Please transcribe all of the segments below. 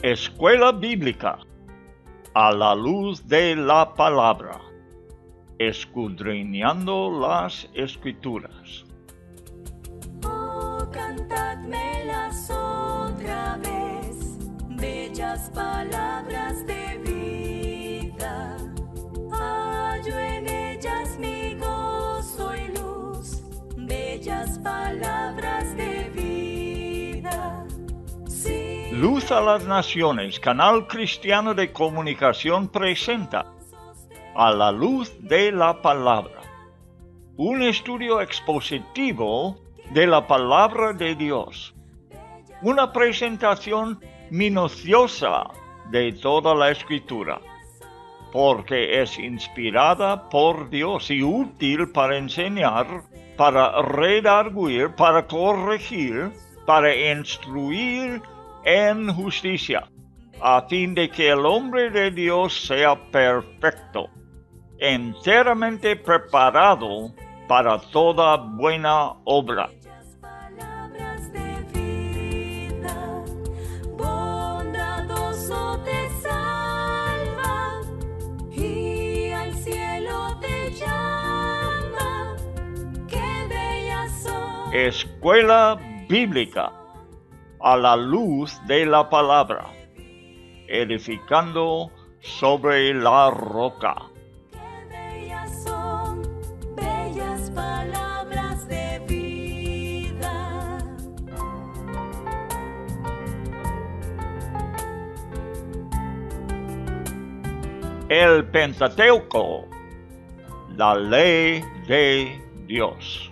Escuela Bíblica a la luz de la palabra, escudriñando las Escrituras. Oh, cantadmelas otra vez, bellas palabras de vida. Hallo en ellas mi gozo y luz, bellas palabras de vida. Sí. Luz a las Naciones, canal cristiano de comunicación presenta A la luz de la palabra, un estudio expositivo de la palabra de Dios, una presentación minuciosa de toda la Escritura, porque es inspirada por Dios y útil para enseñar, para redarguir, para corregir, para instruir en justicia, a fin de que el hombre de Dios sea perfecto, enteramente preparado para toda buena obra. Palabras de vida, bondadoso te salva y al cielo te llama. Qué bellas son. Escuela Bíblica a la luz de la palabra, edificando sobre la roca. Qué bellas son, bellas palabras de vida. El Pentateuco, la ley de Dios.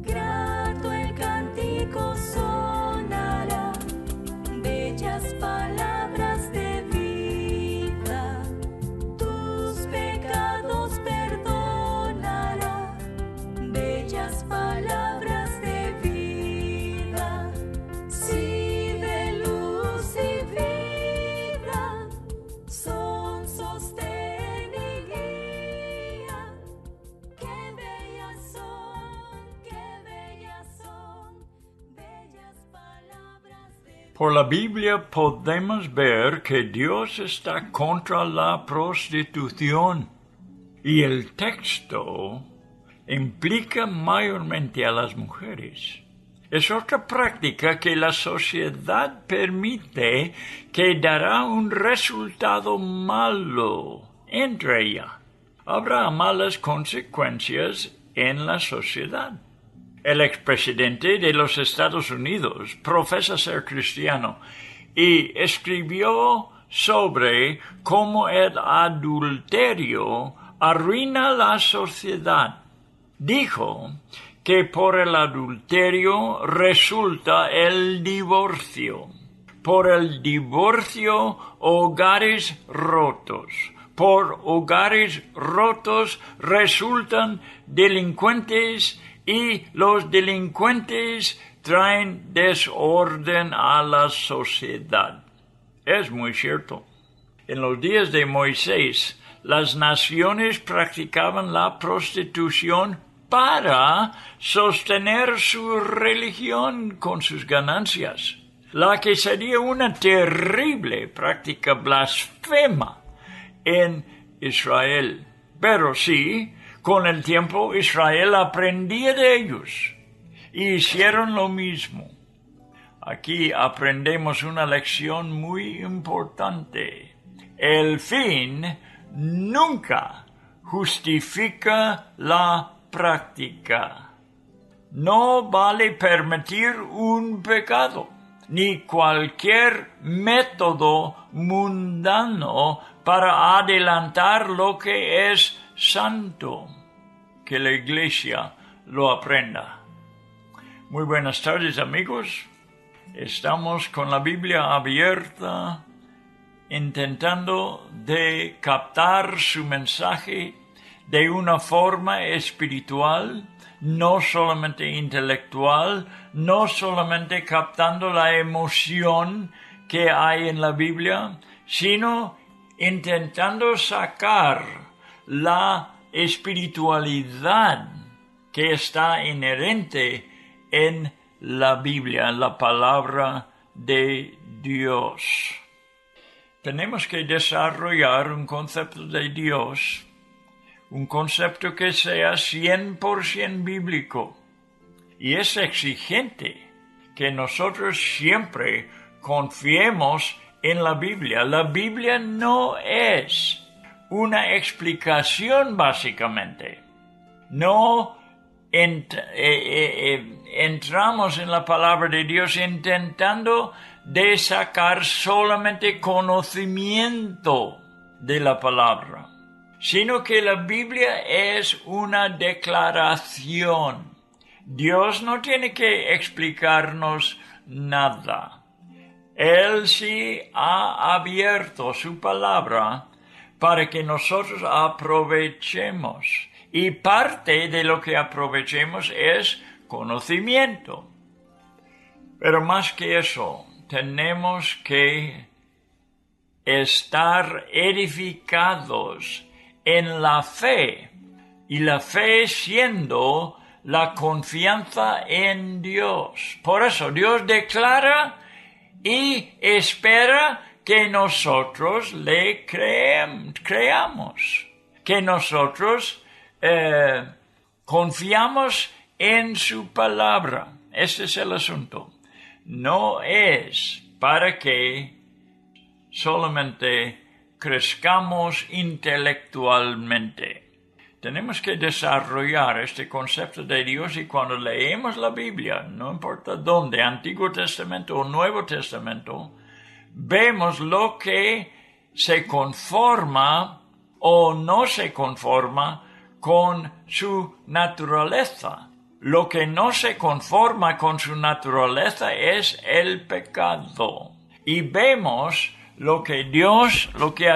Grato el cántico sonará, bellas palabras de vida. Tus pecados perdonará, bellas palabras de vida. Sí, de luz y vida, son sostén y guía. Qué bellas son, bellas palabras de. Por la Biblia podemos ver que Dios está contra la prostitución y el texto implica mayormente a las mujeres. Es otra práctica que la sociedad permite que dará un resultado malo entre ella. Habrá malas consecuencias en la sociedad. El expresidente de los Estados Unidos profesa ser cristiano y escribió sobre cómo el adulterio arruina la sociedad. Dijo que por el adulterio resulta el divorcio. Por el divorcio, hogares rotos. Por hogares rotos resultan delincuentes y los delincuentes traen desorden a la sociedad. Es muy cierto. En los días de Moisés, las naciones practicaban la prostitución para sostener su religión con sus ganancias, la que sería una terrible práctica blasfema en Israel. Pero sí, con el tiempo Israel aprendía de ellos y hicieron lo mismo. Aquí aprendemos una lección muy importante. El fin nunca justifica la práctica. No vale permitir un pecado, ni cualquier método mundano para adelantar lo que es santo. Que la Iglesia lo aprenda. Muy buenas tardes, amigos. Estamos con la Biblia abierta, intentando de captar su mensaje de una forma espiritual, no solamente intelectual, no solamente captando la emoción que hay en la Biblia, sino intentando sacar la espiritualidad que está inherente en la Biblia, en la palabra de Dios. Tenemos que desarrollar un concepto de Dios, un concepto que sea 100% bíblico. Y es exigente que nosotros siempre confiemos en la Biblia. La Biblia no es una explicación básicamente. No entramos en la palabra de Dios intentando de sacar solamente conocimiento de la palabra, sino que la Biblia es una declaración. Dios no tiene que explicarnos nada. Él sí ha abierto su palabra para que nosotros aprovechemos. Y parte de lo que aprovechemos es conocimiento. Pero más que eso, tenemos que estar edificados en la fe. Y la fe siendo la confianza en Dios. Por eso Dios declara y espera que nosotros le creamos. Que nosotros confiamos en su palabra. Este es el asunto. No es para que solamente crezcamos intelectualmente. Tenemos que desarrollar este concepto de Dios y cuando leemos la Biblia, no importa dónde, Antiguo Testamento o Nuevo Testamento, vemos lo que se conforma o no se conforma con su naturaleza. Lo que no se conforma con su naturaleza es el pecado. Y vemos lo que a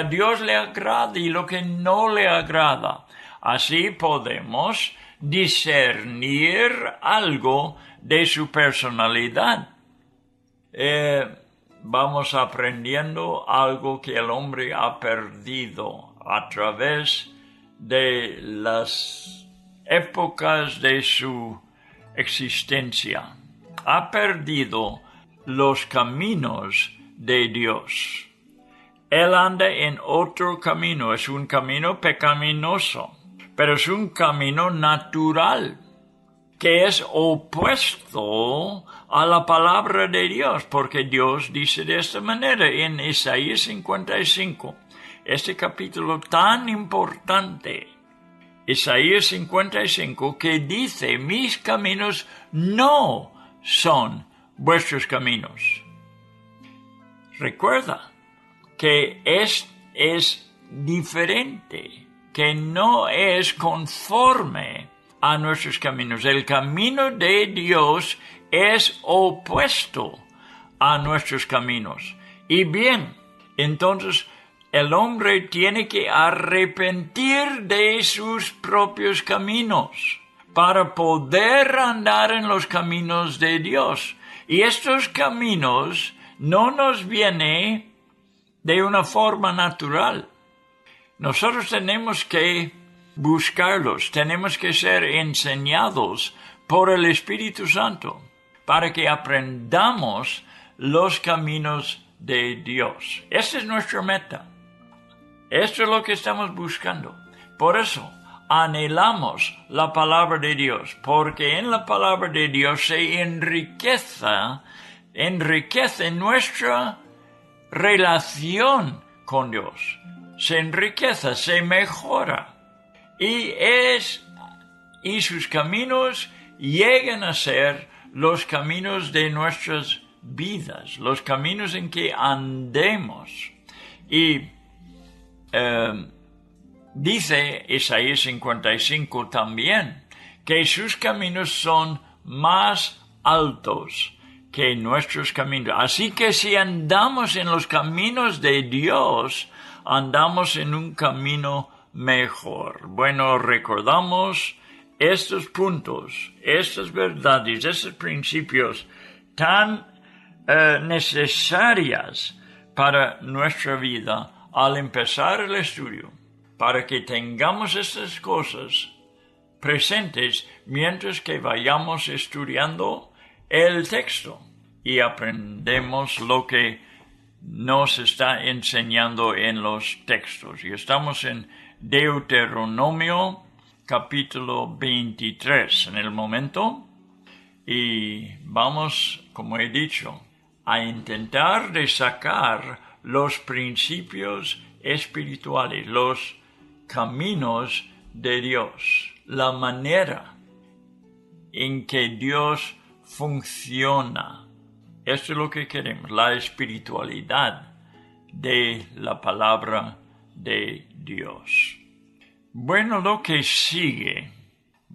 Dios le agrada y lo que no le agrada. Así podemos discernir algo de su personalidad. Vamos aprendiendo algo que el hombre ha perdido a través de las épocas de su existencia. Ha perdido los caminos de Dios. Él anda en otro camino, es un camino pecaminoso, pero es un camino natural, que es opuesto a la palabra de Dios, porque Dios dice de esta manera en Isaías 55, este capítulo tan importante, Isaías 55, que dice, mis caminos no son vuestros caminos. Recuerda que es diferente, que no es conforme a nuestros caminos. El camino de Dios es opuesto a nuestros caminos. Y bien, entonces el hombre tiene que arrepentir de sus propios caminos para poder andar en los caminos de Dios. Y estos caminos no nos vienen de una forma natural. Nosotros tenemos que buscarlos, tenemos que ser enseñados por el Espíritu Santo para que aprendamos los caminos de Dios. Esta es nuestra meta. Esto es lo que estamos buscando. Por eso anhelamos la palabra de Dios, porque en la palabra de Dios se enriquece nuestra relación con Dios. Se enriquece, se mejora. Y sus caminos llegan a ser los caminos de nuestras vidas, los caminos en que andemos. Y dice Isaías 55 también que sus caminos son más altos que nuestros caminos. Así que si andamos en los caminos de Dios, andamos en un camino mejor. Bueno, recordamos estos puntos, estas verdades, estos principios tan necesarias para nuestra vida al empezar el estudio, para que tengamos estas cosas presentes mientras que vayamos estudiando el texto y aprendemos lo que nos está enseñando en los textos. Y estamos en Deuteronomio capítulo 23 en el momento. Y vamos, como he dicho, a intentar de sacar los principios espirituales, los caminos de Dios, la manera en que Dios funciona. Esto es lo que queremos, la espiritualidad de la palabra de Dios. Bueno, lo que sigue,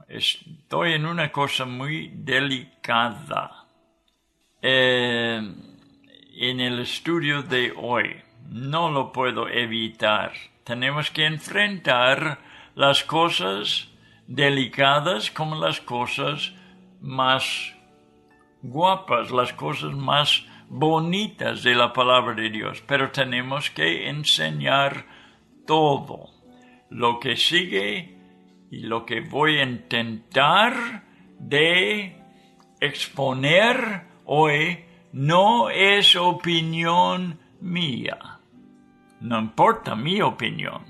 estoy en una cosa muy delicada. En el estudio de hoy, no lo puedo evitar. Tenemos que enfrentar las cosas delicadas como las cosas más guapas, las cosas más bonitas de la palabra de Dios. Pero tenemos que enseñar todo. Lo que sigue y lo que voy a intentar de exponer hoy no es opinión mía. No importa mi opinión.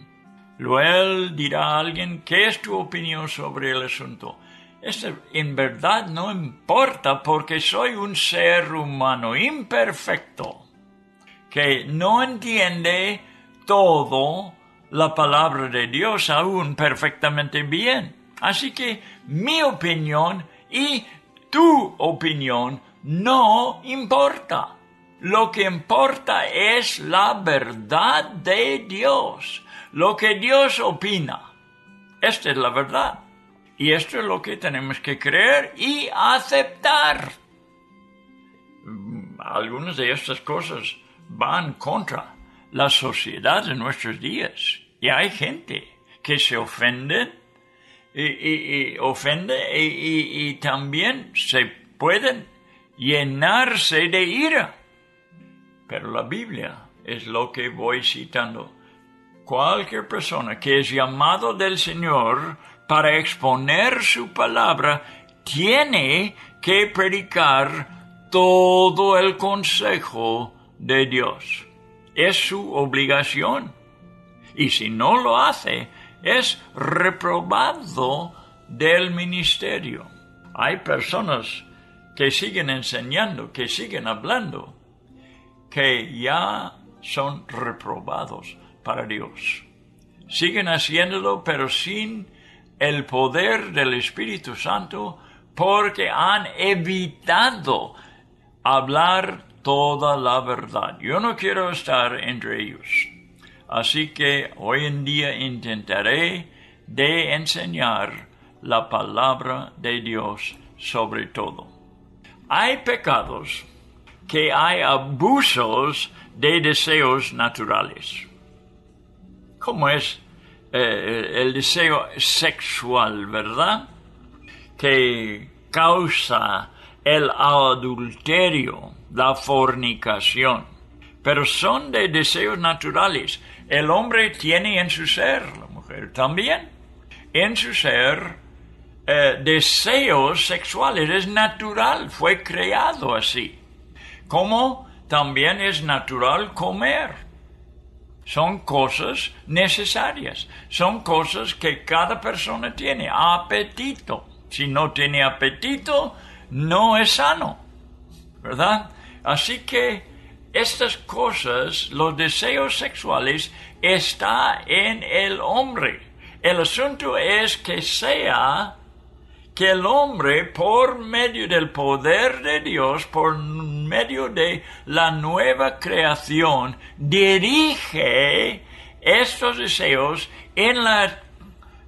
Luego dirá a alguien, ¿qué es tu opinión sobre el asunto? Esto en verdad no importa porque soy un ser humano imperfecto que no entiende todo la palabra de Dios aún perfectamente bien. Así que mi opinión y tu opinión no importa. Lo que importa es la verdad de Dios. Lo que Dios opina. Esta es la verdad. Y esto es lo que tenemos que creer y aceptar. Algunas de estas cosas van contra la sociedad de nuestros días. Y hay gente que se ofende y también se pueden llenarse de ira. Pero la Biblia es lo que voy citando. Cualquier persona que es llamado del Señor para exponer su palabra tiene que predicar todo el consejo de Dios. Es su obligación. Y si no lo hace, es reprobado del ministerio. Hay personas que siguen enseñando, que siguen hablando, que ya son reprobados para Dios. Siguen haciéndolo, pero sin el poder del Espíritu Santo, porque han evitado hablar toda la verdad. Yo no quiero estar entre ellos. Así que hoy en día intentaré de enseñar la palabra de Dios sobre todo. Hay pecados que hay abusos de deseos naturales. Como es el deseo sexual, ¿verdad? Que causa el adulterio, la fornicación. Pero son de deseos naturales. El hombre tiene en su ser, la mujer también, en su ser deseos sexuales. Es natural, fue creado así. Como también es natural comer. Son cosas necesarias. Son cosas que cada persona tiene. Apetito. Si no tiene apetito, no es sano. ¿Verdad? Así que estas cosas, los deseos sexuales, está en el hombre. El asunto es que el hombre, por medio del poder de Dios, por medio de la nueva creación, dirige estos deseos en la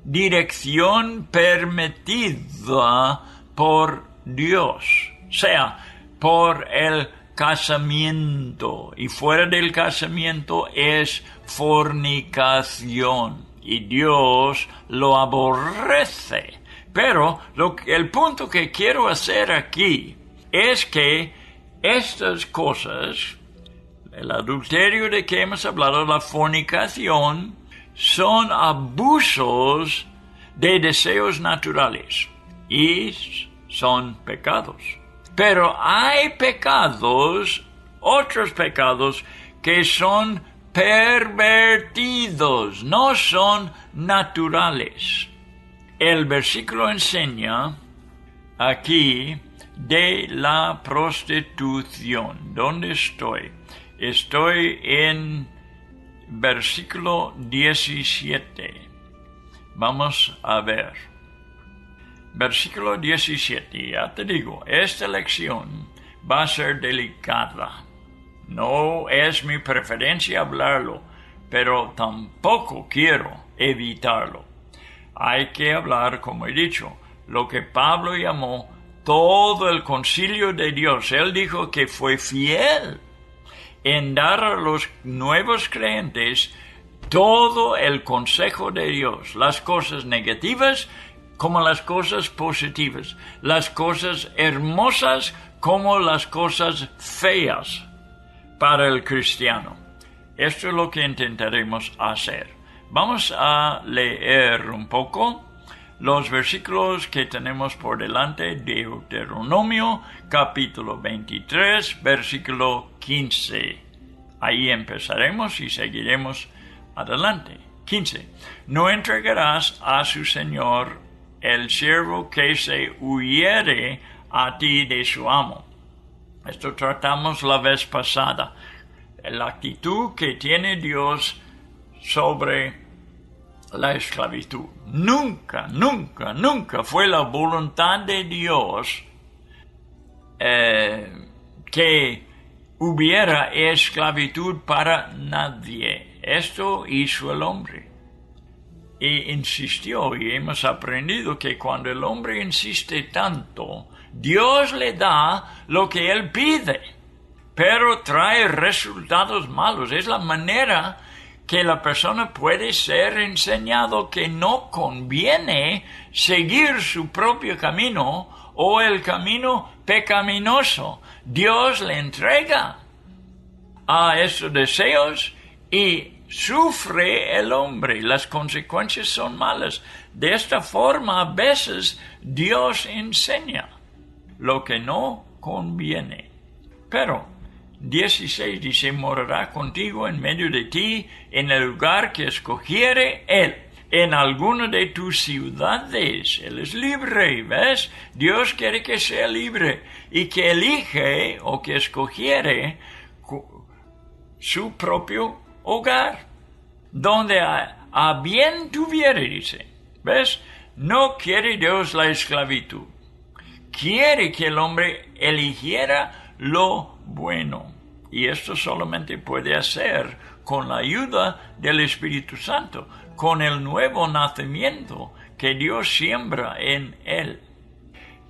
dirección permitida por Dios, sea por el casamiento, y fuera del casamiento es fornicación, y Dios lo aborrece. Pero el punto que quiero hacer aquí es que estas cosas, el adulterio de que hemos hablado, la fornicación, son abusos de deseos naturales y son pecados. Pero hay pecados, otros pecados, que son pervertidos, no son naturales. El versículo enseña aquí de la prostitución. ¿Dónde estoy? Estoy en versículo 17. Vamos a ver. Versículo 17. Ya te digo, esta lección va a ser delicada. No es mi preferencia hablarlo, pero tampoco quiero evitarlo. Hay que hablar, como he dicho, lo que Pablo llamó todo el concilio de Dios. Él dijo que fue fiel en dar a los nuevos creyentes todo el consejo de Dios, las cosas negativas como las cosas positivas, las cosas hermosas como las cosas feas para el cristiano. Esto es lo que intentaremos hacer. Vamos a leer un poco los versículos que tenemos por delante de Deuteronomio, capítulo 23, versículo 15. Ahí empezaremos y seguiremos adelante. 15. No entregarás a su señor el siervo que se huyere a ti de su amo. Esto tratamos la vez pasada. La actitud que tiene Dios sobre la esclavitud. Nunca, nunca, nunca fue la voluntad de Dios que hubiera esclavitud para nadie. Esto hizo el hombre. Y insistió, y hemos aprendido que cuando el hombre insiste tanto, Dios le da lo que él pide, pero trae resultados malos. Es la manera que la persona puede ser enseñado que no conviene seguir su propio camino o el camino pecaminoso. Dios le entrega a esos deseos y sufre el hombre. Las consecuencias son malas. De esta forma, a veces, Dios enseña lo que no conviene. Pero 16 dice, morará contigo en medio de ti, en el lugar que escogiere él, en alguna de tus ciudades. Él es libre, ¿ves? Dios quiere que sea libre y que elige o que escogiere su propio hogar, donde a bien tuviere, dice. ¿Ves? No quiere Dios la esclavitud. Quiere que el hombre eligiera lo bueno. Y esto solamente puede hacer con la ayuda del Espíritu Santo, con el nuevo nacimiento que Dios siembra en él.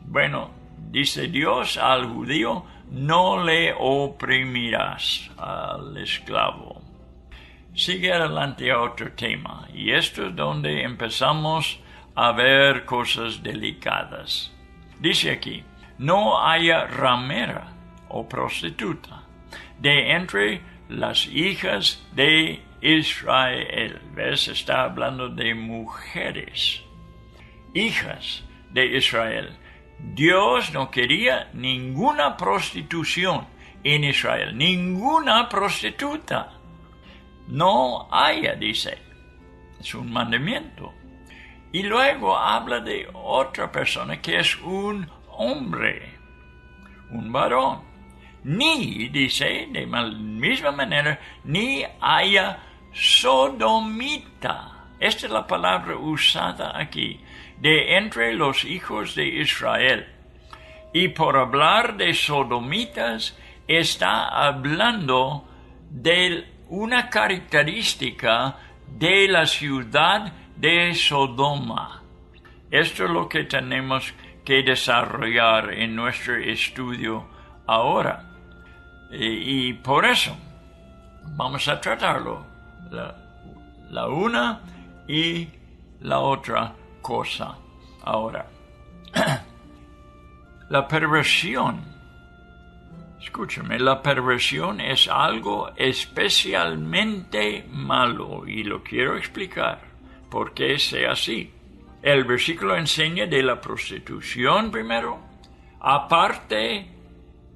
Bueno, dice Dios al judío, no le oprimirás al esclavo. Sigue adelante a otro tema, y esto es donde empezamos a ver cosas delicadas. Dice aquí, no haya ramera o prostituta de entre las hijas de Israel. ¿Ves? Está hablando de mujeres, hijas de Israel. Dios no quería ninguna prostitución en Israel, ninguna prostituta. No haya, dice. Es un mandamiento. Y luego habla de otra persona que es un hombre, un varón. Ni, dice, de la misma manera, ni haya sodomita. Esta es la palabra usada aquí, de entre los hijos de Israel. Y por hablar de sodomitas, está hablando de una característica de la ciudad de Sodoma. Esto es lo que tenemos que desarrollar en nuestro estudio ahora. Y por eso vamos a tratarlo, la una y la otra cosa ahora. La perversión. Escúchame, la perversión es algo especialmente malo y lo quiero explicar por qué sea así. El versículo enseña de la prostitución primero, aparte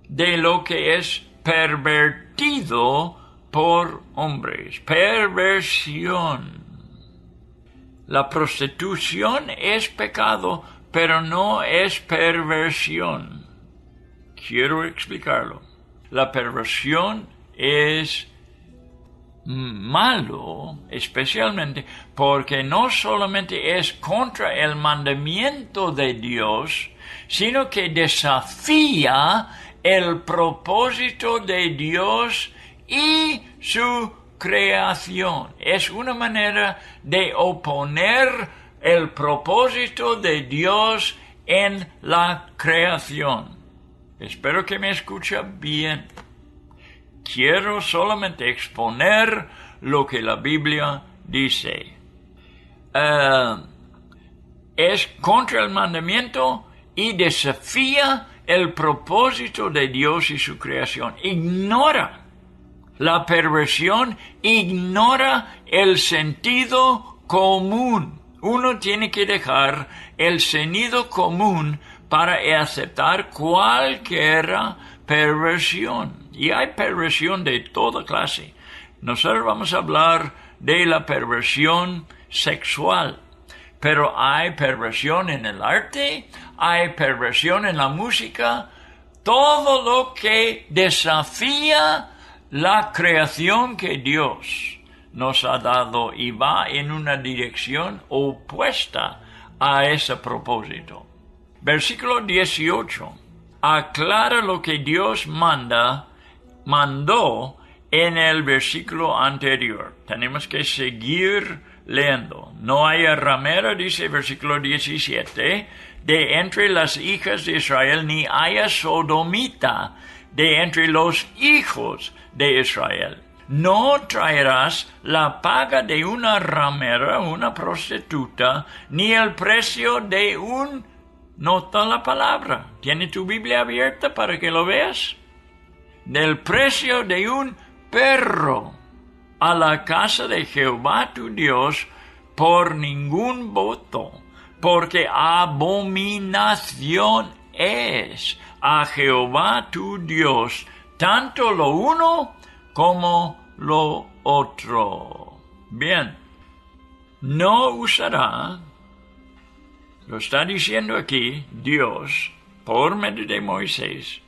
de lo que es pervertido por hombres. Perversión. La prostitución es pecado, pero no es perversión. Quiero explicarlo. La perversión es malo, especialmente porque no solamente es contra el mandamiento de Dios, sino que desafía el propósito de Dios y su creación. Es una manera de oponer el propósito de Dios en la creación. Espero que me escuche bien. Quiero solamente exponer lo que la Biblia dice. Es contra el mandamiento y desafía el propósito de Dios y su creación. Ignora la perversión, ignora el sentido común. Uno tiene que dejar el sentido común para aceptar cualquier perversión. Y hay perversión de toda clase. Nosotros vamos a hablar de la perversión sexual. Pero hay perversión en el arte, hay perversión en la música. Todo lo que desafía la creación que Dios nos ha dado y va en una dirección opuesta a ese propósito. Versículo 18 aclara lo que Dios mandó en el versículo anterior. Tenemos que seguir leyendo. No haya ramera, dice versículo 17, de entre las hijas de Israel, ni haya sodomita de entre los hijos de Israel. No traerás la paga de una ramera, una prostituta, ni el precio de un... Nota la palabra. ¿Tiene tu Biblia abierta para que lo veas? Del precio de un perro a la casa de Jehová tu Dios por ningún voto, porque abominación es a Jehová tu Dios tanto lo uno como lo otro. Bien, no usará, lo está diciendo aquí Dios por medio de Moisés.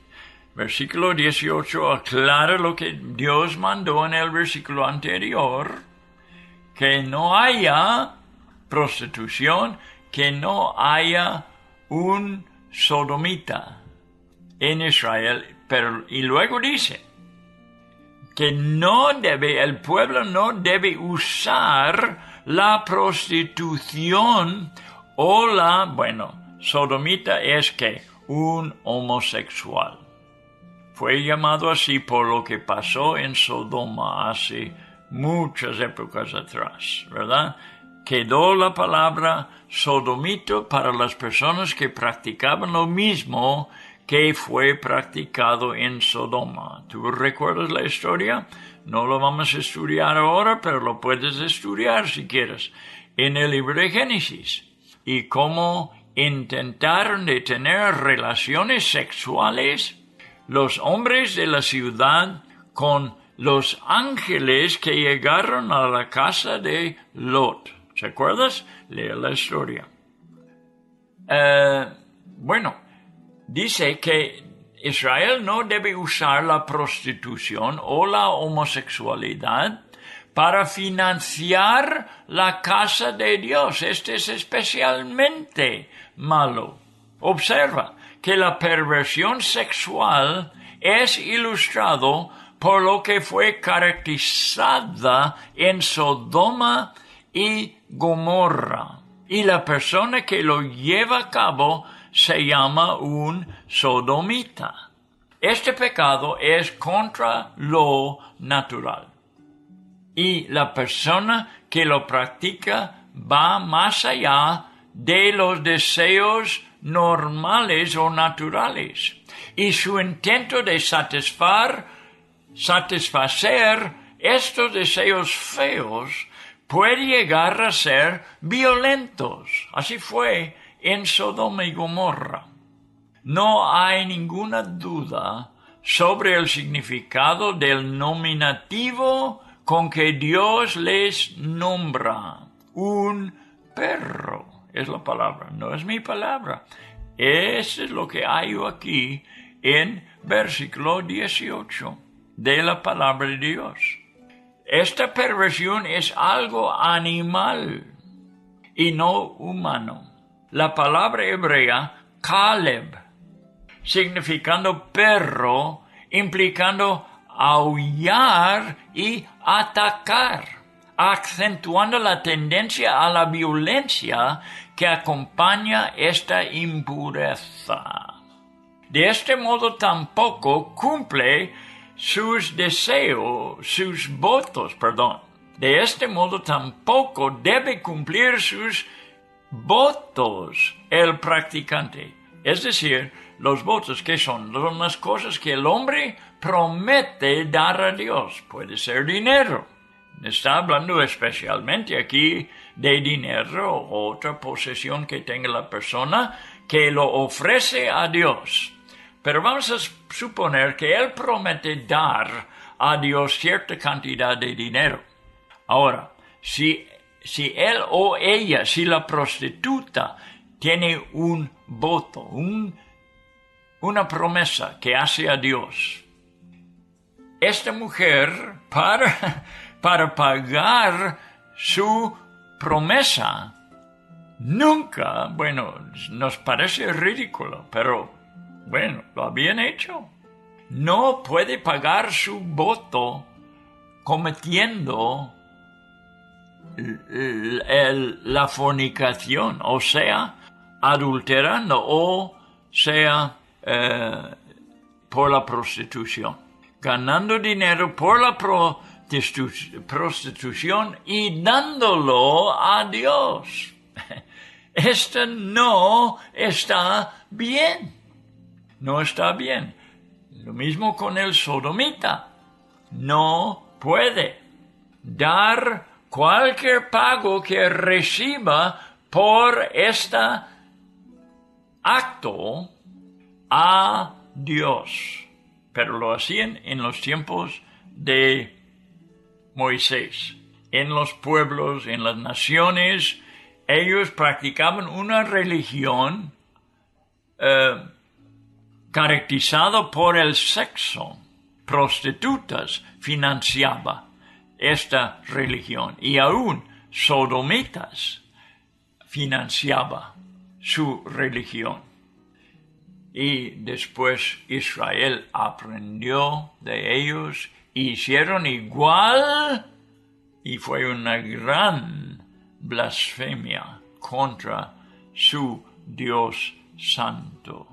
Versículo 18 aclara lo que Dios mandó en el versículo anterior, que no haya prostitución, que no haya un sodomita en Israel, y luego dice que el pueblo no debe usar la prostitución o sodomita es que un homosexual. Fue llamado así por lo que pasó en Sodoma hace muchas épocas atrás, ¿verdad? Quedó la palabra sodomito para las personas que practicaban lo mismo que fue practicado en Sodoma. ¿Tú recuerdas la historia? No lo vamos a estudiar ahora, pero lo puedes estudiar si quieres. En el libro de Génesis. Y cómo intentaron de tener relaciones sexuales los hombres de la ciudad con los ángeles que llegaron a la casa de Lot. ¿Se acuerdas? Lea la historia. Dice que Israel no debe usar la prostitución o la homosexualidad para financiar la casa de Dios. Este es especialmente malo. Observa que la perversión sexual es ilustrado por lo que fue caracterizada en Sodoma y Gomorra. Y la persona que lo lleva a cabo se llama un sodomita. Este pecado es contra lo natural. Y la persona que lo practica va más allá de los deseos normales o naturales. Y su intento de satisfacer estos deseos feos puede llegar a ser violentos. Así fue en Sodoma y Gomorra. No hay ninguna duda sobre el significado del nominativo con que Dios les nombra. Un perro es la palabra, no es mi palabra. Eso es lo que hay aquí en versículo 18 de la palabra de Dios. Esta perversión es algo animal y no humano. La palabra hebrea Caleb, significando perro, implicando aullar y atacar, acentuando la tendencia a la violencia que acompaña esta impureza. De este modo tampoco cumple sus votos. De este modo tampoco debe cumplir sus votos el practicante. Es decir, los votos que son las cosas que el hombre promete dar a Dios. Puede ser dinero. Está hablando especialmente aquí de dinero o otra posesión que tenga la persona que lo ofrece a Dios. Pero vamos a suponer que él promete dar a Dios cierta cantidad de dinero. Ahora, si él o ella, si la prostituta tiene un voto, una promesa que hace a Dios, esta mujer, para pagar su promesa, nunca, nos parece ridículo, pero lo habían hecho. No puede pagar su voto cometiendo la fornicación, o sea, adulterando, o sea, por la prostitución, ganando dinero por la prostitución y dándolo a Dios. Esto no está bien. No está bien. Lo mismo con el sodomita. No puede dar cualquier pago que reciba por este acto a Dios. Pero lo hacían en los tiempos de Moisés. En los pueblos, en las naciones, ellos practicaban una religión caracterizada por el sexo. Prostitutas financiaban esta religión y aún sodomitas financiaban su religión. Y después Israel aprendió de ellos, hicieron igual y fue una gran blasfemia contra su Dios santo.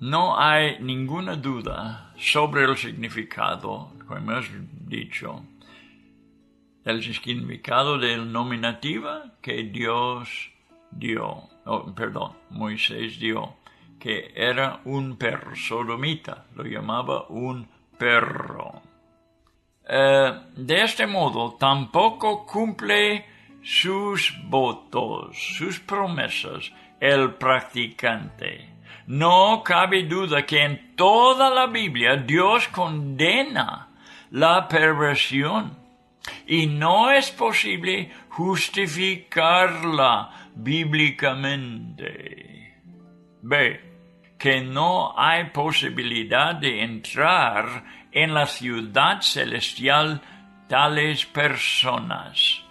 No hay ninguna duda sobre el significado, como hemos dicho, el significado del nominativo que Moisés dio, que era un perro sodomita, lo llamaba un perro. De este modo, tampoco cumple sus votos, sus promesas, el practicante. No cabe duda que en toda la Biblia Dios condena la perversión y no es posible justificarla bíblicamente. B. Que no hay posibilidad de entrar en la ciudad celestial tales personas.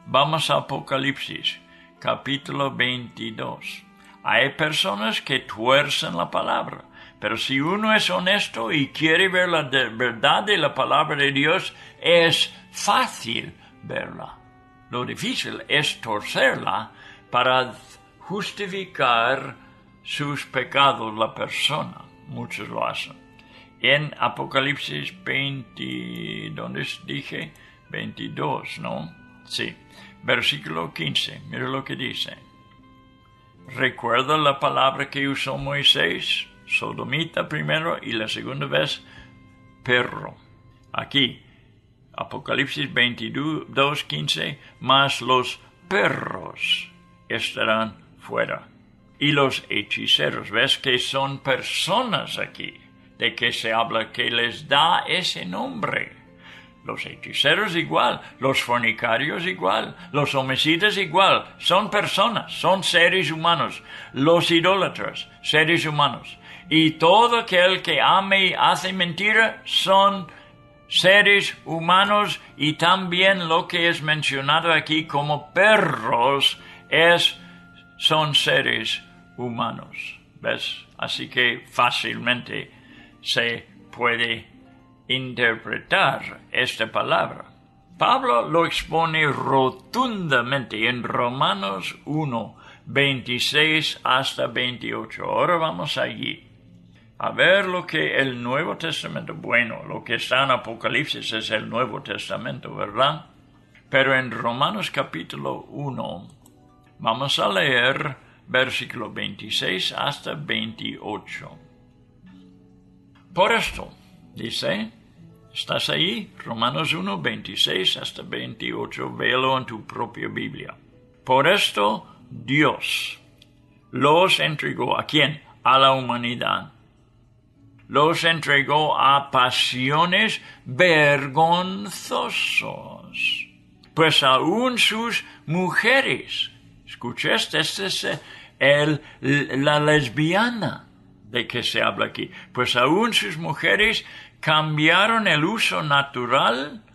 Vamos a Apocalipsis, capítulo 22. Hay personas que tuercen la palabra, pero si uno es honesto y quiere ver la verdad de la palabra de Dios, es fácil verla. Lo difícil es torcerla para justificar sus pecados la persona. Muchos lo hacen. En Apocalipsis 20, ¿dónde dije? 22, ¿no? Sí. Versículo 15, mira lo que dice. ¿Recuerda la palabra que usó Moisés? Sodomita primero y la segunda vez perro. Aquí, Apocalipsis 22:15, mas los perros estarán fuera. y los hechiceros. ¿Ves que son personas aquí de que se habla que les da ese nombre? Los hechiceros igual, los fornicarios igual, los homicidas igual, son personas, son seres humanos. Los idólatras, seres humanos. Y todo aquel que ame y hace mentira son seres humanos, y también lo que es mencionado aquí como perros son seres humanos. ¿Ves? Así que fácilmente se puede interpretar esta palabra. Pablo lo expone rotundamente en Romanos 1, 26 hasta 28. Ahora vamos allí. A ver lo que el Nuevo Testamento, bueno, lo que está en Apocalipsis es el Nuevo Testamento, ¿verdad? Pero en Romanos capítulo 1, vamos a leer versículo 26 hasta 28. Por esto, dice, ¿estás ahí? Romanos 1, 26 hasta 28, véelo en tu propia Biblia. Por esto, Dios los entregó, ¿a quién? A la humanidad. Los entregó a pasiones vergonzosas, pues aún sus mujeres, escuchaste, esta es la lesbiana de que se habla aquí, pues aún sus mujeres cambiaron el uso natural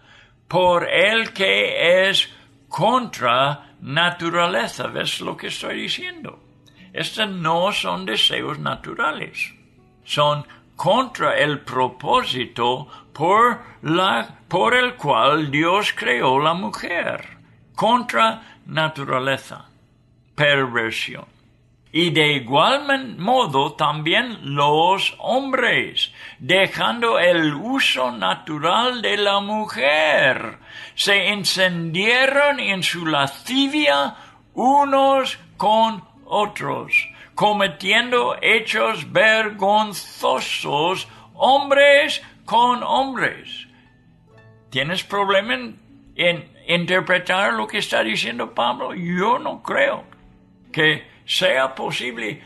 por el que es contra naturaleza. ¿Ves lo que estoy diciendo? Estos no son deseos naturales, son contra el propósito por el cual Dios creó la mujer, contra naturaleza, perversión. Y de igual modo también los hombres, dejando el uso natural de la mujer, se encendieron en su lascivia unos con otros, cometiendo hechos vergonzosos, hombres con hombres. ¿Tienes problema en interpretar lo que está diciendo Pablo? Yo no creo que sea posible,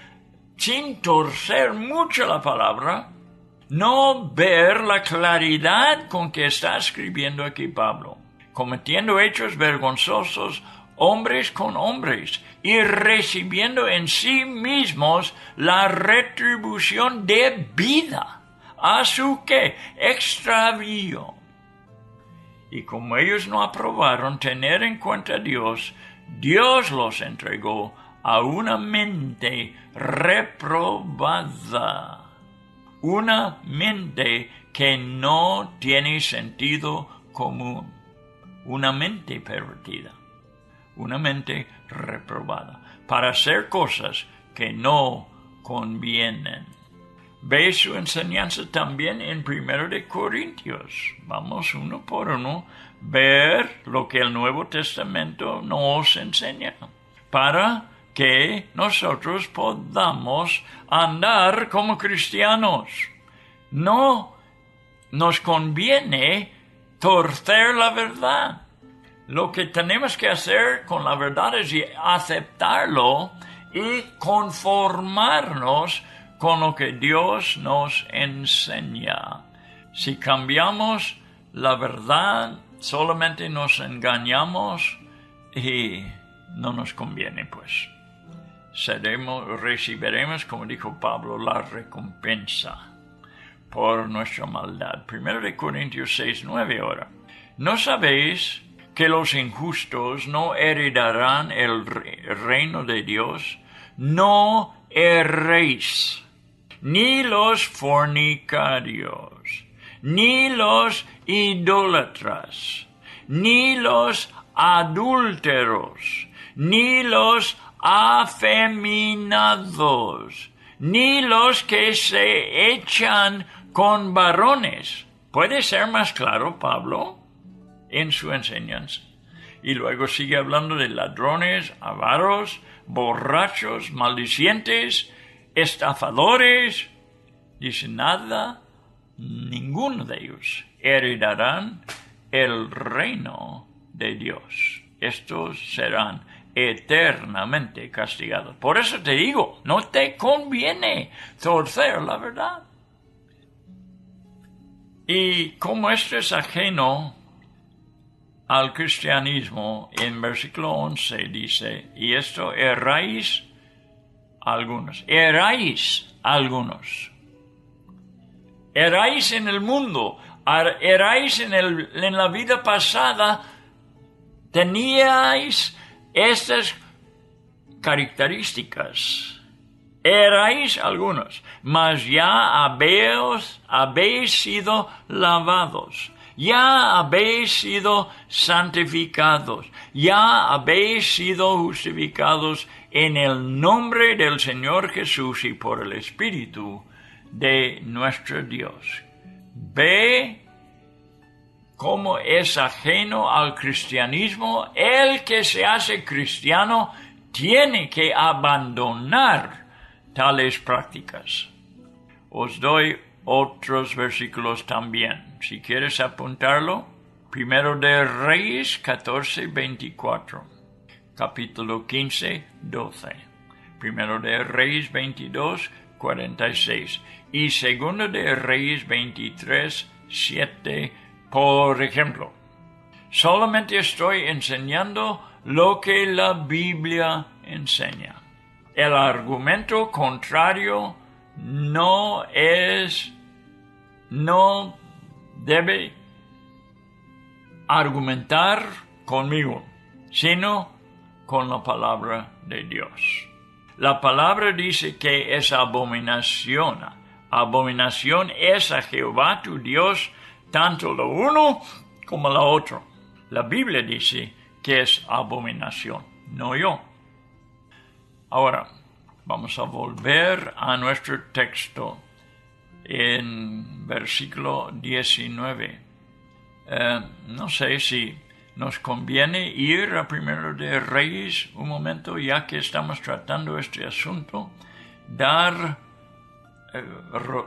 sin torcer mucho la palabra, no ver la claridad con que está escribiendo aquí Pablo, cometiendo hechos vergonzosos, hombres con hombres, y recibiendo en sí mismos la retribución debida a su ¿qué? Extravío. Y como ellos no aprobaron tener en cuenta a Dios, Dios los entregó a una mente reprobada, una mente que no tiene sentido común, una mente pervertida, una mente reprobada, para hacer cosas que no convienen. Ve su enseñanza también en 1 de Corintios. Vamos uno por uno ver lo que el Nuevo Testamento nos enseña, para que nosotros podamos andar como cristianos. No nos conviene torcer la verdad. Lo que tenemos que hacer con la verdad es aceptarlo y conformarnos con lo que Dios nos enseña. Si cambiamos la verdad, solamente nos engañamos y no nos conviene, pues. Recibiremos, como dijo Pablo, la recompensa por nuestra maldad. 1 de Corintios 6, 9 ahora. ¿No sabéis que los injustos no heredarán el reino de Dios? No erréis, ni los fornicarios, ni los idólatras, ni los adúlteros, ni los afeminados, ni los que se echan con varones. ¿Puede ser más claro Pablo en su enseñanza? Y luego sigue hablando de ladrones, avaros, borrachos, maldicientes, estafadores. Dice nada, ninguno de ellos heredarán el reino de Dios. Estos serán eternamente castigados. Por eso te digo, no te conviene torcer la verdad. Y como esto es ajeno al cristianismo, en versículo 11 dice, y esto erráis algunos. Erráis algunos. Erráis en el mundo. Erráis en la vida pasada. Teníais estas características. Erais algunos, mas ya habéis sido lavados, ya habéis sido santificados, ya habéis sido justificados en el nombre del Señor Jesús y por el Espíritu de nuestro Dios. Ve cómo es ajeno al cristianismo. El que se hace cristiano tiene que abandonar tales prácticas. Os doy otros versículos también. Si quieres apuntarlo, Primero de Reyes 14, 24. Capítulo 15, 12. Primero de Reyes 22, 46. Y Segundo de Reyes 23, 7. Por ejemplo, solamente estoy enseñando lo que la Biblia enseña. El argumento contrario no debe argumentar conmigo, sino con la palabra de Dios. La palabra dice que es abominación. Abominación es a Jehová tu Dios, tanto lo uno como lo otro. La Biblia dice que es abominación, no yo. Ahora, vamos a volver a nuestro texto en versículo 19. No sé si nos conviene ir a Primero de Reyes un momento, ya que estamos tratando este asunto, dar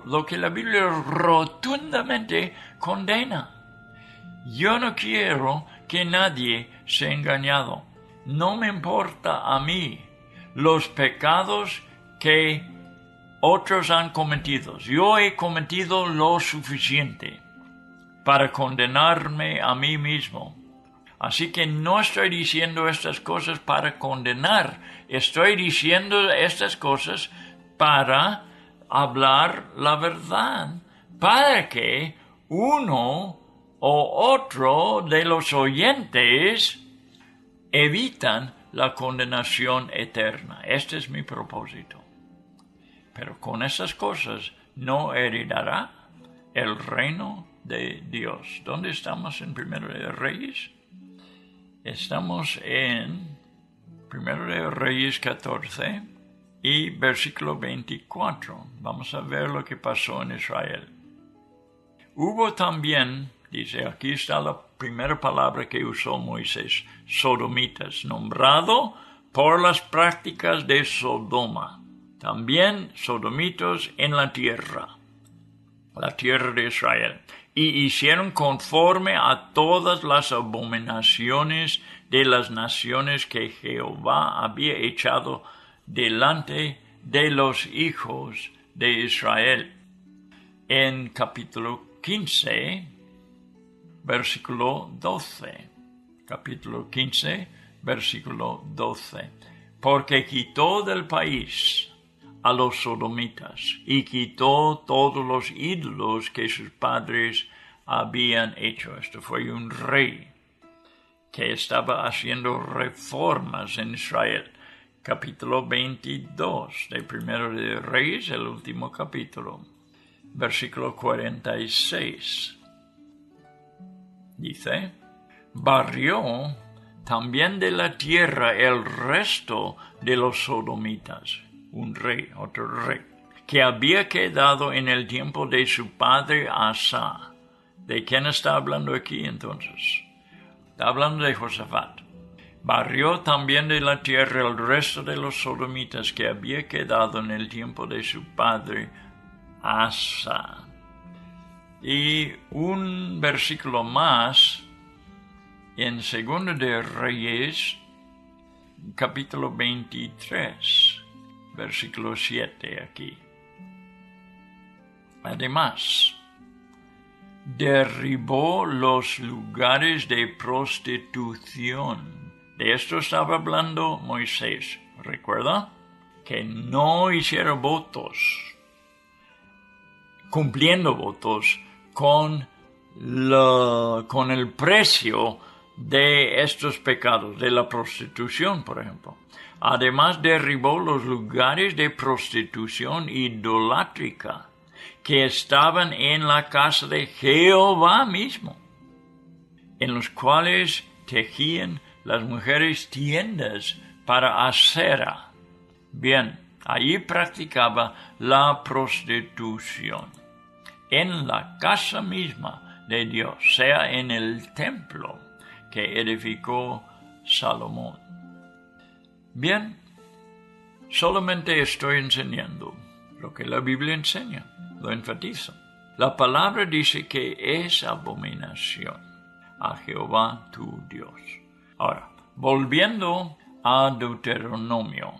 lo que la Biblia rotundamente condena. Yo no quiero que nadie sea engañado. No me importa a mí los pecados que otros han cometido. Yo he cometido lo suficiente para condenarme a mí mismo. Así que no estoy diciendo estas cosas para condenar. Estoy diciendo estas cosas para hablar la verdad, para que uno o otro de los oyentes evitan la condenación eterna. Este es mi propósito. Pero con estas cosas no heredará el reino de Dios. ¿Dónde estamos en Primero de Reyes? Estamos en Primero de Reyes 14 y versículo 24. Vamos a ver lo que pasó en Israel. Hubo también, dice, aquí está la primera palabra que usó Moisés, sodomitas, nombrado por las prácticas de Sodoma. También sodomitos en la tierra de Israel. Y hicieron conforme a todas las abominaciones de las naciones que Jehová había echado delante de los hijos de Israel. En capítulo 15, versículo 12. Capítulo 15, versículo 12. Porque quitó del país a los sodomitas y quitó todos los ídolos que sus padres habían hecho. Esto fue un rey que estaba haciendo reformas en Israel. Capítulo 22 de Primero de Reyes, el último capítulo. Versículo 46. Dice, barrió también de la tierra el resto de los sodomitas. Un rey, otro rey, que había quedado en el tiempo de su padre Asa. ¿De quién está hablando aquí entonces? Está hablando de Josafat. Barrió también de la tierra el resto de los sodomitas que había quedado en el tiempo de su padre Asa. Y un versículo más, en Segundo de Reyes capítulo 23, versículo 7 aquí. Además, derribó los lugares de prostitución. De esto estaba hablando Moisés, ¿recuerda? Que no hiciera votos, cumpliendo votos con el precio de estos pecados, de la prostitución, por ejemplo. Además, derribó los lugares de prostitución idolátrica que estaban en la casa de Jehová mismo, en los cuales tejían las mujeres tiendas para Asera. Bien, allí practicaba la prostitución en la casa misma de Dios, sea en el templo que edificó Salomón. Bien, solamente estoy enseñando lo que la Biblia enseña, lo enfatizo. La palabra dice que es abominación a Jehová tu Dios. Ahora, volviendo a Deuteronomio,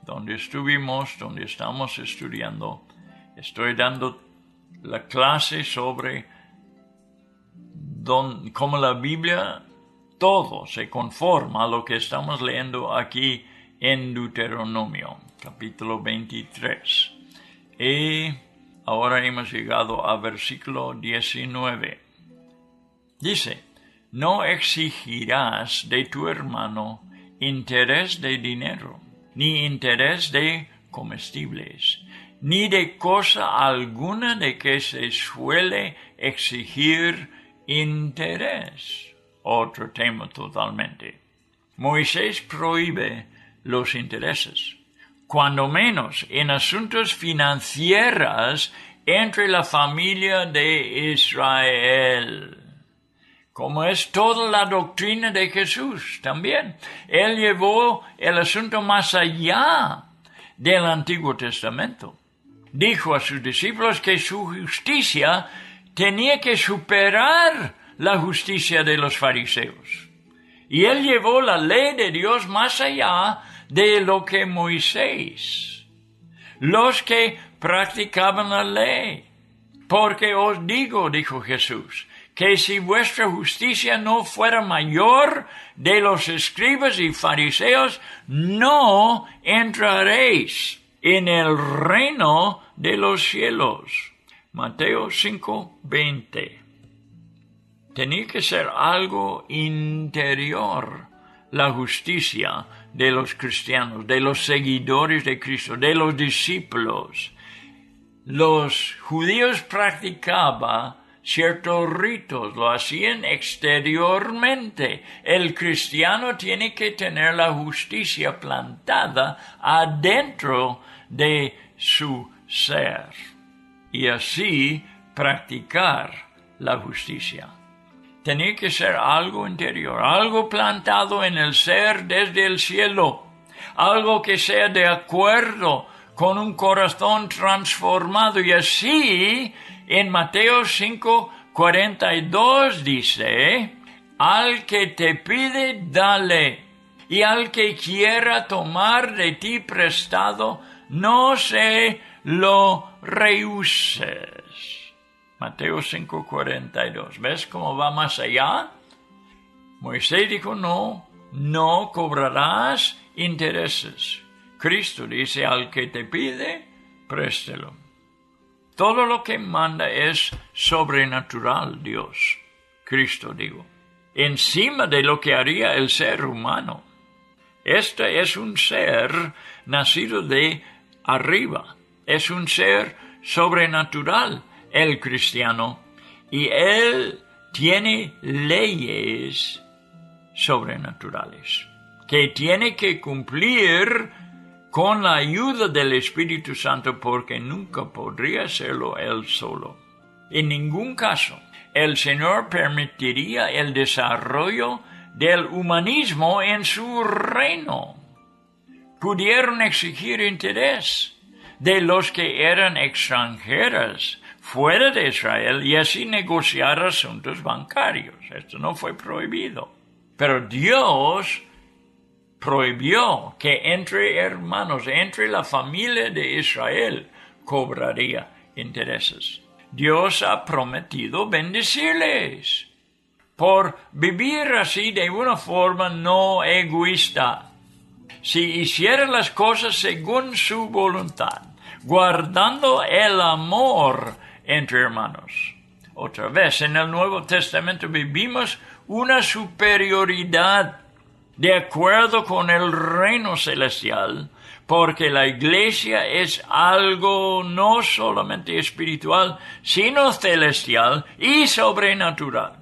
donde estamos estudiando, estoy dando la clase sobre cómo la Biblia todo se conforma a lo que estamos leyendo aquí en Deuteronomio, capítulo 23. Y ahora hemos llegado a versículo 19. Dice, no exigirás de tu hermano interés de dinero, ni interés de comestibles, ni de cosa alguna de que se suele exigir interés. Otro tema totalmente. Moisés prohíbe los intereses, cuando menos en asuntos financieros entre la familia de Israel. Como es toda la doctrina de Jesús también. Él llevó el asunto más allá del Antiguo Testamento. Dijo a sus discípulos que su justicia tenía que superar la justicia de los fariseos. Y él llevó la ley de Dios más allá de lo que Moisés. Los que practicaban la ley. Porque os digo, dijo Jesús, que si vuestra justicia no fuera mayor de los escribas y fariseos, no entraréis en el reino de los cielos. Mateo 5:20. Tenía que ser algo interior, la justicia de los cristianos, de los seguidores de Cristo, de los discípulos. Los judíos practicaban ciertos ritos, lo hacían exteriormente. El cristiano tiene que tener la justicia plantada adentro de su ser y así practicar la justicia. Tenía que ser algo interior, algo plantado en el ser desde el cielo, algo que sea de acuerdo con un corazón transformado. Y así, en Mateo 5:42 dice, al que te pide, dale, y al que quiera tomar de ti prestado, no se lo rehuses. Mateo 5:42. ¿Ves cómo va más allá? Moisés dijo, no cobrarás intereses. Cristo dice, al que te pide, préstelo. Todo lo que manda es sobrenatural, Dios. Cristo, digo. Encima de lo que haría el ser humano. Este es un ser nacido de arriba. Es un ser sobrenatural, el cristiano. Y él tiene leyes sobrenaturales que tiene que cumplir con la ayuda del Espíritu Santo, porque nunca podría hacerlo él solo. En ningún caso el Señor permitiría el desarrollo del humanismo en su reino. Pudieron exigir interés de los que eran extranjeros fuera de Israel y así negociar asuntos bancarios. Esto no fue prohibido. Pero Dios prohibió que entre hermanos, entre la familia de Israel, cobraría intereses. Dios ha prometido bendecirles por vivir así de una forma no egoísta. Si hiciera las cosas según su voluntad, guardando el amor entre hermanos. Otra vez, en el Nuevo Testamento vivimos una superioridad de acuerdo con el reino celestial, porque la iglesia es algo no solamente espiritual, sino celestial y sobrenatural,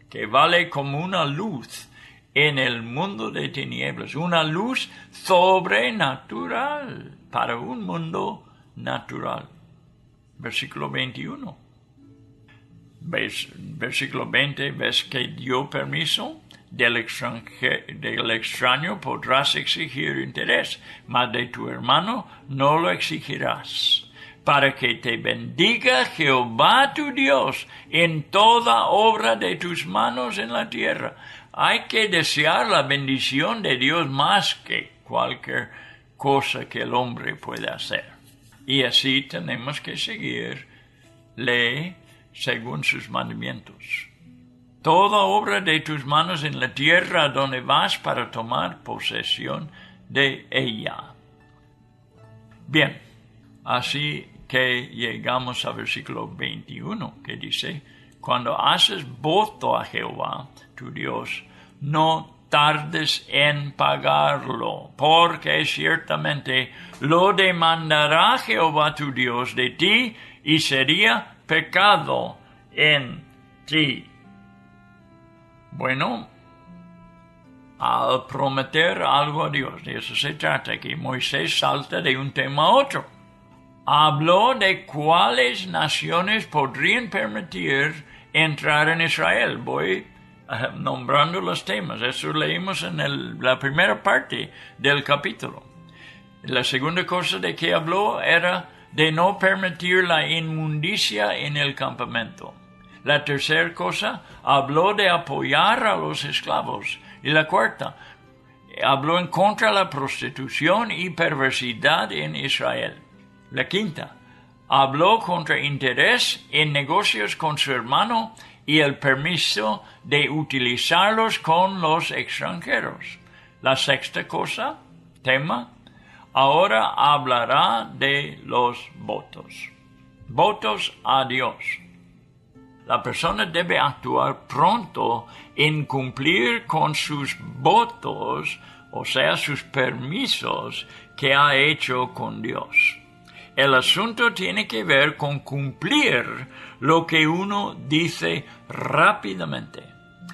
que vale como una luz en el mundo de tinieblas, una luz sobrenatural para un mundo natural. Versículo 21. Versículo 20, ¿ves que dio permiso? Del extraño podrás exigir interés, mas de tu hermano no lo exigirás, para que te bendiga Jehová tu Dios en toda obra de tus manos en la tierra. Hay que desear la bendición de Dios más que cualquier cosa que el hombre pueda hacer. Y así tenemos que seguirle según sus mandamientos. Toda obra de tus manos en la tierra donde vas para tomar posesión de ella. Bien, así que llegamos al versículo 21, que dice, cuando haces voto a Jehová, tu Dios, no tardes en pagarlo, porque ciertamente lo demandará Jehová tu Dios de ti y sería pecado en ti. Bueno, al prometer algo a Dios, de eso se trata, que Moisés salta de un tema a otro. Habló de cuáles naciones podrían permitir entrar en Israel. Voy nombrando los temas. Eso leímos en la primera parte del capítulo. La segunda cosa de que habló era de no permitir la inmundicia en el campamento. La tercera cosa, habló de apoyar a los esclavos. Y la cuarta, habló en contra de la prostitución y perversidad en Israel. La quinta, habló contra interés en negocios con su hermano y el permiso de utilizarlos con los extranjeros. La sexta cosa, tema, ahora hablará de los votos. Votos a Dios. La persona debe actuar pronto en cumplir con sus votos, o sea, sus permisos que ha hecho con Dios. El asunto tiene que ver con cumplir lo que uno dice rápidamente.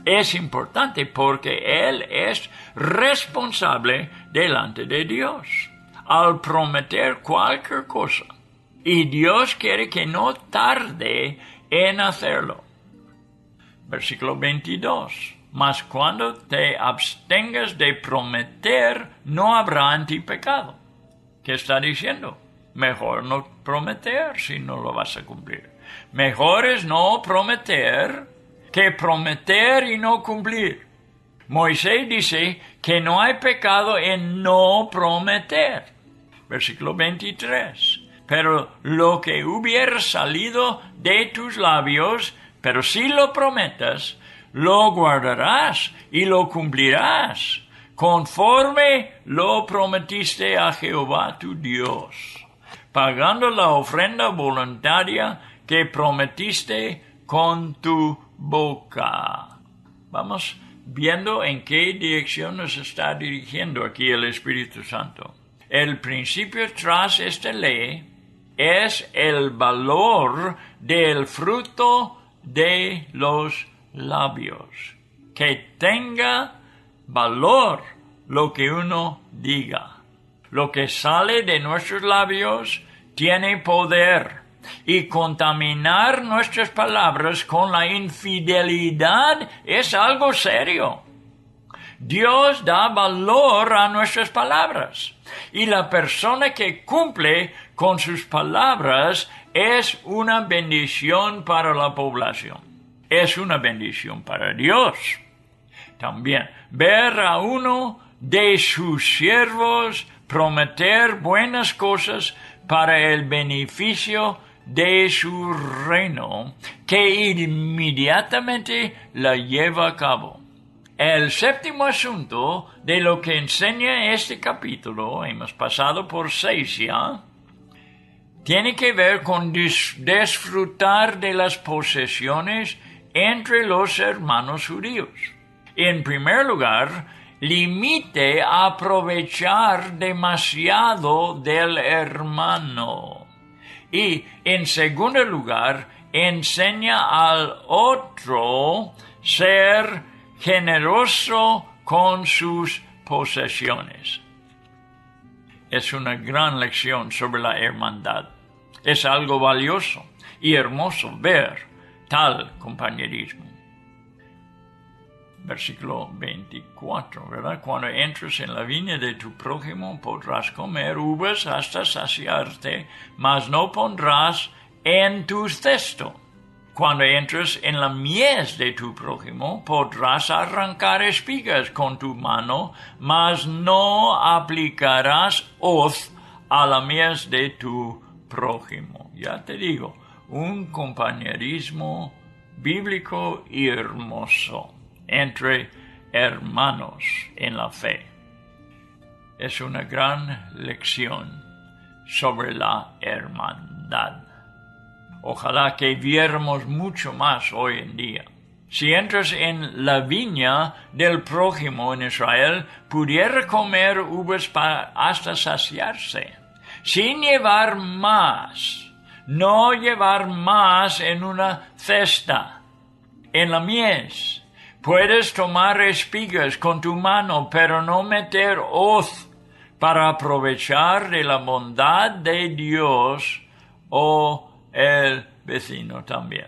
Es importante porque Él es responsable delante de Dios al prometer cualquier cosa. Y Dios quiere que no tarde en hacerlo. Versículo 22. Mas cuando te abstengas de prometer, no habrá en ti pecado. ¿Qué está diciendo? Mejor no prometer si no lo vas a cumplir. Mejor es no prometer que prometer y no cumplir. Moisés dice que no hay pecado en no prometer. Versículo 23. Pero lo que hubiera salido de tus labios, pero si lo prometas, lo guardarás y lo cumplirás, conforme lo prometiste a Jehová tu Dios, pagando la ofrenda voluntaria que prometiste con tu boca. Vamos viendo en qué dirección nos está dirigiendo aquí el Espíritu Santo. El principio tras esta ley es el valor del fruto de los labios. Que tenga valor lo que uno diga. Lo que sale de nuestros labios tiene poder. Y contaminar nuestras palabras con la infidelidad es algo serio. Dios da valor a nuestras palabras. Y la persona que cumple con sus palabras es una bendición para la población. Es una bendición para Dios. También ver a uno de sus siervos prometer buenas cosas para el beneficio de su reino, que inmediatamente la lleva a cabo. El séptimo asunto de lo que enseña este capítulo, hemos pasado por 6 ya, tiene que ver con disfrutar de las posesiones entre los hermanos judíos. En primer lugar, limite a aprovechar demasiado del hermano. Y en segundo lugar, enseña al otro ser generoso con sus posesiones. Es una gran lección sobre la hermandad. Es algo valioso y hermoso ver tal compañerismo. Versículo 24, ¿verdad? Cuando entres en la viña de tu prójimo podrás comer uvas hasta saciarte, mas no pondrás en tu cesto. Cuando entres en la mies de tu prójimo podrás arrancar espigas con tu mano, mas no aplicarás hoz a la mies de tu prójimo. Ya te digo, un compañerismo bíblico y hermoso entre hermanos en la fe. Es una gran lección sobre la hermandad. Ojalá que viéramos mucho más hoy en día. Si entras en la viña del prójimo en Israel, pudiera comer uvas hasta saciarse, sin llevar más. No llevar más en una cesta, en la mies. Puedes tomar espigas con tu mano, pero no meter hoz para aprovechar de la bondad de Dios o el vecino también.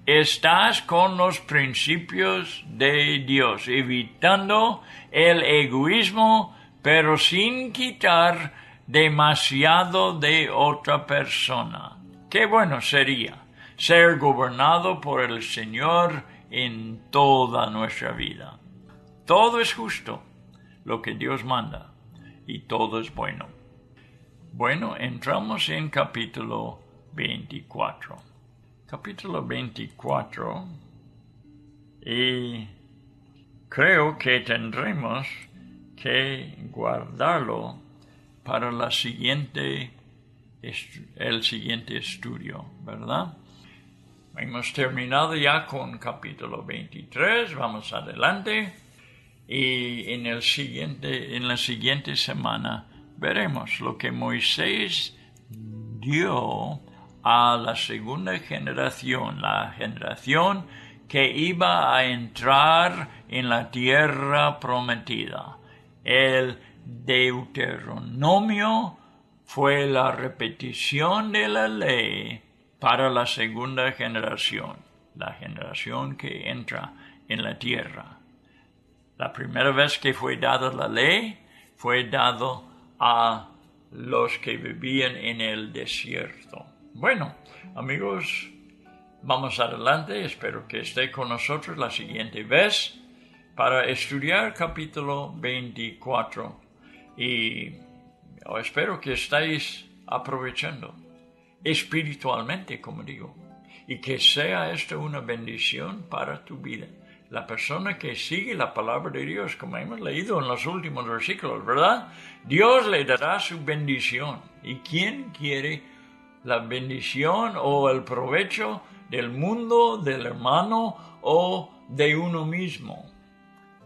Estás con los principios de Dios, evitando el egoísmo, pero sin quitar demasiado de otra persona. Qué bueno sería ser gobernado por el Señor en toda nuestra vida. Todo es justo, lo que Dios manda, y todo es bueno. Bueno, entramos en capítulo 24. Capítulo 24, y creo que tendremos que guardarlo para el siguiente estudio, ¿verdad? Hemos terminado ya con capítulo 23, vamos adelante, y en la siguiente semana veremos lo que Moisés dio a la segunda generación, la generación que iba a entrar en la tierra prometida. El Deuteronomio fue la repetición de la ley para la segunda generación, la generación que entra en la tierra. La primera vez que fue dada la ley, fue dado a los que vivían en el desierto. Bueno, amigos, vamos adelante. Espero que esté con nosotros la siguiente vez para estudiar capítulo 24. Y espero que estéis aprovechando espiritualmente, como digo, y que sea esto una bendición para tu vida. La persona que sigue la palabra de Dios, como hemos leído en los últimos versículos, ¿verdad? Dios le dará su bendición. ¿Y quién quiere la bendición o el provecho del mundo, del hermano o de uno mismo?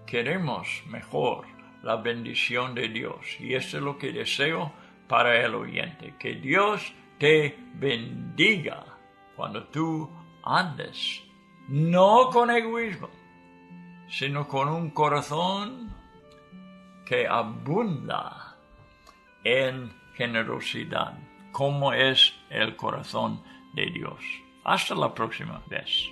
Queremos mejor la bendición de Dios. Y esto es lo que deseo para el oyente. Que Dios te bendiga cuando tú andes, no con egoísmo, sino con un corazón que abunda en generosidad, como es el corazón de Dios. Hasta la próxima vez.